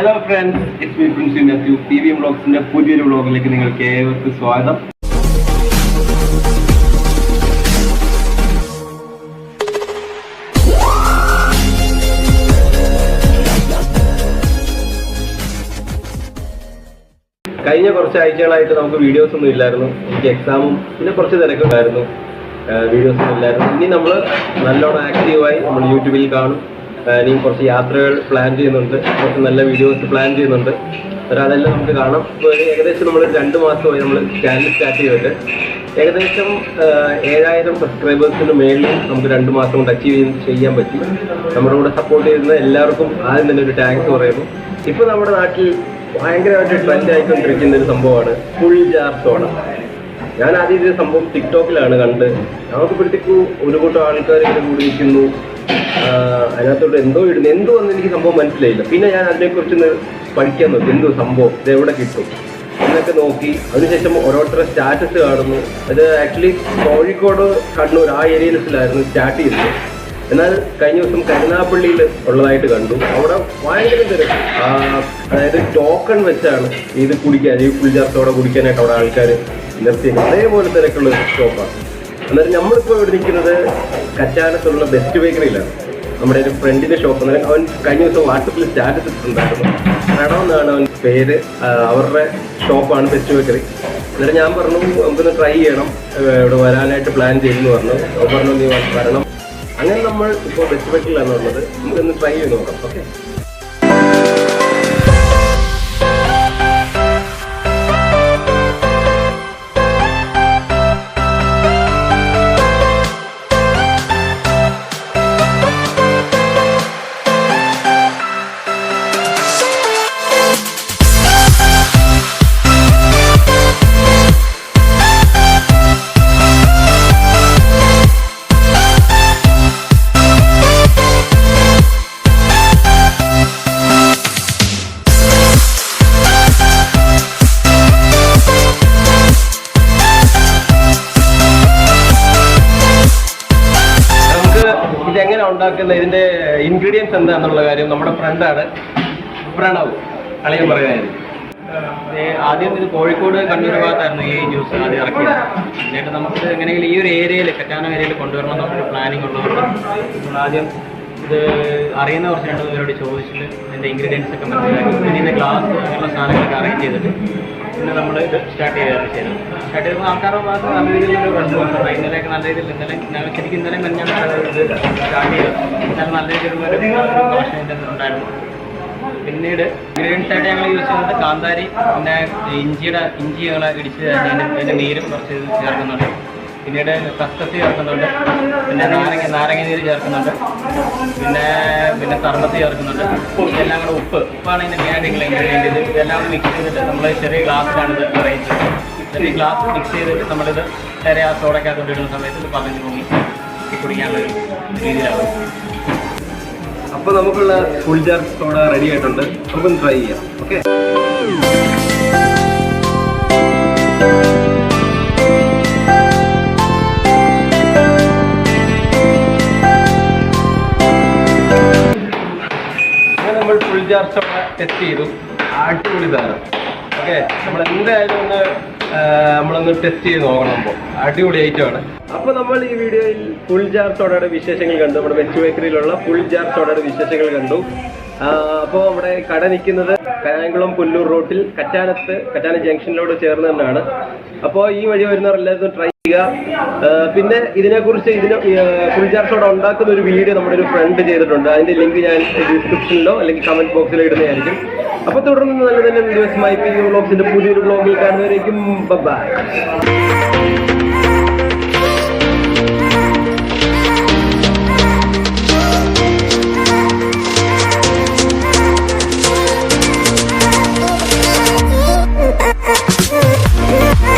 Hello friends, it's me Prince Mathew. PVM വ്ളോഗ്സിന്റെ പുതിയൊരു വ്ളോഗിലേക്ക് നിങ്ങൾക്ക് ഏവർക്കും സ്വാഗതം. കഴിഞ്ഞ കുറച്ച് ആഴ്ചകളായിട്ട് നമുക്ക് വീഡിയോസ് ഒന്നും ഇല്ലായിരുന്നു. എനിക്ക് എക്സാമും പിന്നെ കുറച്ച് തിരക്കുണ്ടായിരുന്നു, വീഡിയോസ് ഒന്നും ഇല്ലായിരുന്നു. ഇനി നമ്മൾ നല്ലോണം ആക്റ്റീവായി നമ്മൾ യൂട്യൂബിൽ കാണും. ഇനിയും കുറച്ച് യാത്രകൾ പ്ലാൻ ചെയ്യുന്നുണ്ട്, കുറച്ച് നല്ല വീഡിയോസ് പ്ലാൻ ചെയ്യുന്നുണ്ട്. അതെല്ലാം നമുക്ക് കാണാം. ഇപ്പോൾ ഏകദേശം നമ്മൾ 2 മാസമായി നമ്മൾ ചാനൽ സ്റ്റാർട്ട് ചെയ്തിട്ട് ഏകദേശം 7000 സബ്സ്ക്രൈബേഴ്സിന് മേളിൽ നമുക്ക് 2 മാസം കൊണ്ട് അച്ചീവ് ചെയ്യാൻ പറ്റി. നമ്മുടെ കൂടെ സപ്പോർട്ട് ചെയ്യുന്ന എല്ലാവർക്കും ആദ്യം തന്നെ ഒരു താങ്ക്സ് പറയുന്നു. ഇപ്പോൾ നമ്മുടെ നാട്ടിൽ ഭയങ്കരമായിട്ട് ട്രെൻഡ് ആയിക്കൊണ്ടിരിക്കുന്ന ഒരു സംഭവമാണ് ഫുൾ ജാർ സോഡ. ഞാൻ ആദ്യം ഇത് സംഭവം ടിക്ടോക്കിലാണ് കണ്ട്. നമുക്കിപ്പോഴത്തേക്കും ഒരു കൂട്ടം ആൾക്കാർ ഇങ്ങനെ കൂടി നിൽക്കുന്നു, അതിനകത്തോട്ട് എന്തോ ഇടുന്നു, എന്തോ എന്ന് എനിക്ക് സംഭവം മനസ്സിലായില്ല. പിന്നെ ഞാൻ അതിനെക്കുറിച്ചൊന്ന് പഠിക്കാൻ നോക്കി, എന്തോ സംഭവം, ഇത് എവിടെ കിട്ടും എന്നൊക്കെ നോക്കി. അതിനുശേഷം ഓരോരുത്തരുടെ സ്റ്റാറ്റസ് കാണുന്നു. അത് ആക്ച്വലി കോഴിക്കോട്, കണ്ണൂർ ആ ഏരിയയിലായിരുന്നു സ്റ്റാർട്ട് ചെയ്തത്. എന്നാൽ കഴിഞ്ഞ ദിവസം കരുനാഗപ്പള്ളിയിൽ ഉള്ളതായിട്ട് കണ്ടു. അവിടെ ഭയങ്കര തിരക്ക്. അതായത് ടോക്കൺ വെച്ചാണ് ഇത് കുടിക്കാൻ, ഈ ഫുൾ ജാർ സോഡ കുടിക്കാനായിട്ട് അവിടെ ആൾക്കാർ നിർത്തിയത്. അതേപോലെ തിരക്കുള്ള ഒരു ഷോപ്പാണ്. അന്നേരം നമ്മളിപ്പോൾ ഇവിടെ നിൽക്കുന്നത് കച്ചാനത്തുള്ള ബെസ്റ്റ് ബേക്കറിയിലാണ്. നമ്മുടെ ഒരു ഫ്രണ്ടിൻ്റെ ഷോപ്പ്. അന്നേരം അവൻ കഴിഞ്ഞ ദിവസം വാട്സപ്പിൽ സ്റ്റാറ്റസ് ഇട്ടിട്ടുണ്ടായിരുന്നു. പ്രണവ് എന്നാണ് അവൻ പേര്. അവരുടെ ഷോപ്പാണ് ബെസ്റ്റ് ബേക്കറി. അന്നേരം ഞാൻ പറഞ്ഞു നമുക്കൊന്ന് ട്രൈ ചെയ്യണം, ഇവിടെ വരാനായിട്ട് പ്ലാൻ ചെയ്യുമെന്ന് പറഞ്ഞു. അവൻ പറഞ്ഞു നീ വരണം. അങ്ങനെ നമ്മൾ ഇപ്പോൾ ബെസ്റ്റ് ബേക്കറിലാണ് ഉള്ളത്. നമുക്കൊന്ന് ട്രൈ ചെയ്ത് നോക്കാം. ഓക്കെ, ഇതെങ്ങനെ ഉണ്ടാക്കുന്ന, ഇതിന്റെ ഇൻഗ്രീഡിയൻസ് എന്താണെന്നുള്ള കാര്യം നമ്മുടെ ഫ്രണ്ടാണ് പ്രണവ് അളിയൻ പറയുന്നത്. ആദ്യം ഇത് കോഴിക്കോട്, കണ്ണൂർ ഭാഗത്തായിരുന്നു ഈ ജ്യൂസ് ആദ്യം ഇറക്കിയത്. എന്നിട്ട് നമുക്ക് എങ്ങനെയെങ്കിലും ഈ ഒരു ഏരിയയിൽ, കറ്റാന ഏരിയയിൽ കൊണ്ടുവരണം എന്നൊരു പ്ലാനിങ് ഉള്ളതുകൊണ്ട് നമ്മൾ ആദ്യം ഇത് അറിയുന്ന കുറച്ച് 2 പേരോട് ചോദിച്ചിട്ട് ഇതിൻ്റെ ഇൻഗ്രീഡിയൻസ് ഒക്കെ മനസ്സിലാക്കി പിന്നെ ഇതിൻ്റെ ഗ്ലാസ് അങ്ങനെയുള്ള സാധനങ്ങളൊക്കെ അറേഞ്ച് ചെയ്തിട്ട് പിന്നെ നമ്മൾ ഇത് സ്റ്റാർട്ട് ചെയ്തപ്പോൾ ആൾക്കാരുടെ ഭാഗത്ത് നല്ല രീതിയിലൊരു റെസ്പോൺസ് ഉണ്ട്. ഇന്നലെയൊക്കെ നല്ല രീതിയിൽ, ഞങ്ങൾ ശരിക്കും ഇന്നലെ ഞാൻ ഇത് സ്റ്റാർട്ട് ചെയ്തത്. എന്നാൽ നല്ല രീതിയിലുള്ളൊരു കളക്ഷൻ ഇതിൻ്റെ ഉണ്ടായിരുന്നു. പിന്നീട് ഇൻഗ്രീഡിയൻസ് ആയിട്ട് ഞങ്ങൾ യൂസ് ചെയ്യുന്നത് കാന്താരി, പിന്നെ ഇഞ്ചി ഞങ്ങൾ ഇടിച്ച് അതിൻ്റെ നീരും കുറച്ച് ചേർക്കുന്നുണ്ട്. പിന്നീട് കസ്കസ് ചേർക്കുന്നുണ്ട്. പിന്നെ നാരങ്ങ നീര് ചേർക്കുന്നുണ്ട്. പിന്നെ സർബത്ത് ചേർക്കുന്നുണ്ട്. ഇതെല്ലാം കൂടെ ഉപ്പാണ് ഇതിൻ്റെ മെയിനായിട്ടുള്ള ഇൻഗ്രീഡിയൻറ്റ്. ഇതെല്ലാം കൂടി മിക്സ് ചെയ്തിട്ട് നമ്മൾ ചെറിയ ഗ്ലാസ്സിലാണ് ഇത് അറേഞ്ച് ചെയ്യുന്നത്. ഈ ഗ്ലാസ് മിക്സ് ചെയ്തിട്ട് നമ്മളിത് ചെറിയ ആ സോഡയ്ക്കകത്തോട്ട് ഇടുന്ന സമയത്ത് ഇത് പറഞ്ഞു പോയി കുടിക്കാനുള്ളൊരു രീതിയിലാവും. അപ്പോൾ നമുക്കുള്ള ഫുൾ ജാർ സോഡ റെഡി ആയിട്ടുണ്ട്. നമുക്കൊന്ന് ട്രൈ ചെയ്യാം. ഓക്കെ, നമ്മൾ ഫുൾ ജാർ സോഡ ടെസ്റ്റ് ചെയ്തു. അടിപൊളി സാധനം. ഓക്കെ, നമ്മൾ എന്തായാലും നമ്മളൊന്ന് ടെസ്റ്റ് ചെയ്ത് നോക്കണം. അപ്പോൾ അടിപൊളി ഐറ്റമാണ്. അപ്പോൾ നമ്മൾ ഈ വീഡിയോയിൽ ഫുൾ ജാർ സോഡയുടെ വിശേഷങ്ങൾ കണ്ടു. നമ്മുടെ ബെസ്റ്റ് ബേക്കറിയിലുള്ള ഫുൾ ജാർ സോഡയുടെ വിശേഷങ്ങൾ കണ്ടു. അപ്പോൾ നമ്മുടെ കട നിൽക്കുന്നത് കായംകുളം പുല്ലൂർ റോട്ടിൽ കറ്റാന ജംഗ്ഷനിലോട് ചേർന്ന് തന്നെയാണ്. അപ്പോൾ ഈ വഴി വരുന്നവരെല്ലാവരും ട്രൈ ചെയ്യുക. പിന്നെ ഇതിനെക്കുറിച്ച് ഫുൾ ജാർ സോഡ ഉണ്ടാക്കുന്ന ഒരു വീഡിയോ നമ്മുടെ ഒരു ഫ്രണ്ട് ചെയ്തിട്ടുണ്ട്. അതിൻ്റെ ലിങ്ക് ഞാൻ ഡിസ്ക്രിപ്ഷനിലോ അല്ലെങ്കിൽ കമൻറ്റ് ബോക്സിലോ ഇടുന്നതായിരിക്കും. അപ്പോൾ തുടർന്ന് നല്ല നല്ല വീഡിയോസുമായി PVM വ്ളോഗ്സിൻ്റെ പുതിയൊരു വ്ളോഗിൽ കാണുന്നവരേക്കും ബൈ.